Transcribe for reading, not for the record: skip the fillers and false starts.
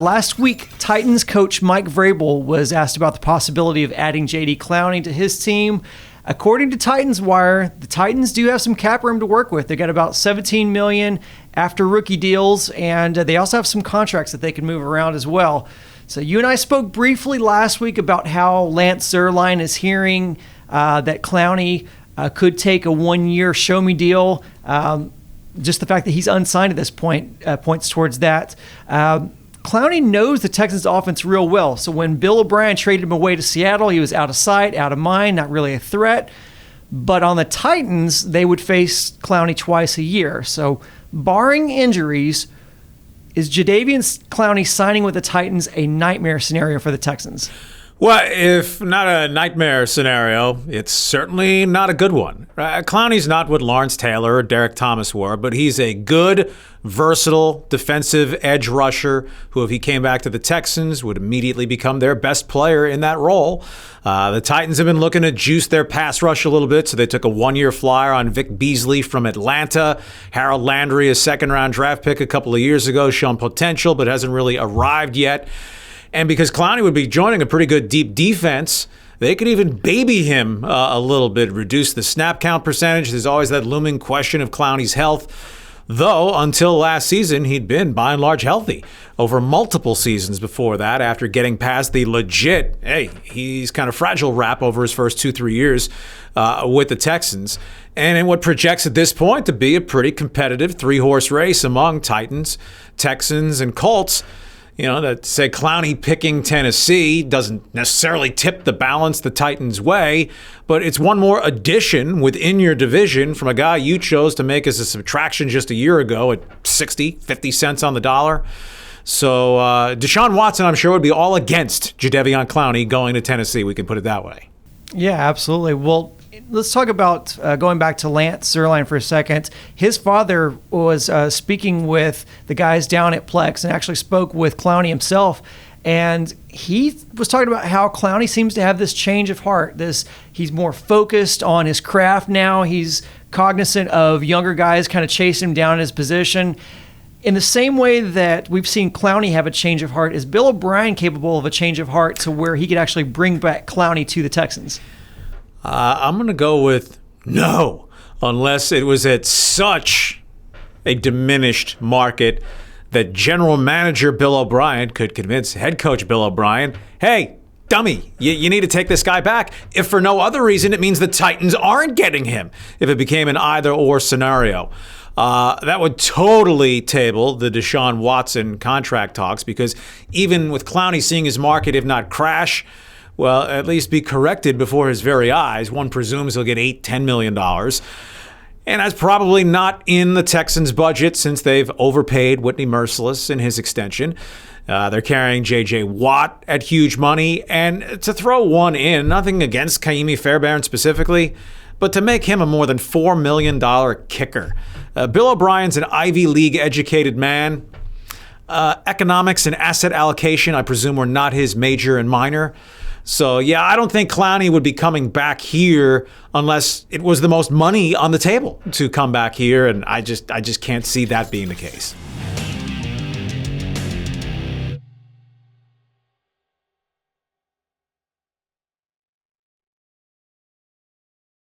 Last week, Titans coach Mike Vrabel was asked about the possibility of adding JD Clowney to his team. According to Titans Wire, the Titans do have some cap room to work with. They got about $17 million after rookie deals, and they also have some contracts that they can move around as well. So you and I spoke briefly last week about how Lance Zierlein is hearing that Clowney could take a one-year show-me deal. Just the fact that he's unsigned at this point points towards that. Clowney knows the Texans offense real well. So when Bill O'Brien traded him away to Seattle, he was out of sight, out of mind, not really a threat. But on the Titans, they would face Clowney twice a year. So barring injuries, is Jadeveon Clowney signing with the Titans a nightmare scenario for the Texans? Well, if not a nightmare scenario, it's certainly not a good one. Clowney's not what Lawrence Taylor or Derek Thomas were, but he's a good, versatile, defensive edge rusher who, if he came back to the Texans, would immediately become their best player in that role. The Titans have been looking to juice their pass rush a little bit, so they took a one-year flyer on Vic Beasley from Atlanta. Harold Landry, a second-round draft pick a couple of years ago, shown potential but hasn't really arrived yet. And because Clowney would be joining a pretty good deep defense, they could even baby him a little bit, reduce the snap count percentage. There's always that looming question of Clowney's health. Though, until last season, he'd been, by and large, healthy over multiple seasons before that, after getting past the legit, he's kind of fragile rap over his first 2-3 years with the Texans. And in what projects at this point to be a pretty competitive three-horse race among Titans, Texans, and Colts. You know, that say Clowney picking Tennessee doesn't necessarily tip the balance the Titans' way, but it's one more addition within your division from a guy you chose to make as a subtraction just a year ago at 50 cents on the dollar. So Deshaun Watson, I'm sure, would be all against Jadeveon Clowney going to Tennessee. We can put it that way. Yeah, absolutely. Well, let's talk about going back to Lance Zierlein for a second. His father was speaking with the guys down at Plex and actually spoke with Clowney himself. And he was talking about how Clowney seems to have this change of heart. He's more focused on his craft now. He's cognizant of younger guys kind of chasing him down in his position. In the same way that we've seen Clowney have a change of heart, is Bill O'Brien capable of a change of heart to where he could actually bring back Clowney to the Texans? I'm going to go with no, unless it was at such a diminished market that general manager Bill O'Brien could convince head coach Bill O'Brien, hey, dummy, you need to take this guy back. If for no other reason, it means the Titans aren't getting him if it became an either-or scenario. That would totally table the Deshaun Watson contract talks, because even with Clowney seeing his market, if not crash, well, at least be corrected before his very eyes, one presumes he'll get $8-10 million. And that's probably not in the Texans' budget since they've overpaid Whitney Merciless in his extension. They're carrying J.J. Watt at huge money. And to throw one in, nothing against Kaimi Fairbairn specifically, but to make him a more than $4 million kicker. Bill O'Brien's an Ivy League educated man. Economics and asset allocation, I presume, were not his major and minor. So, yeah, I don't think Clowney would be coming back here unless it was the most money on the table to come back here, and I just can't see that being the case.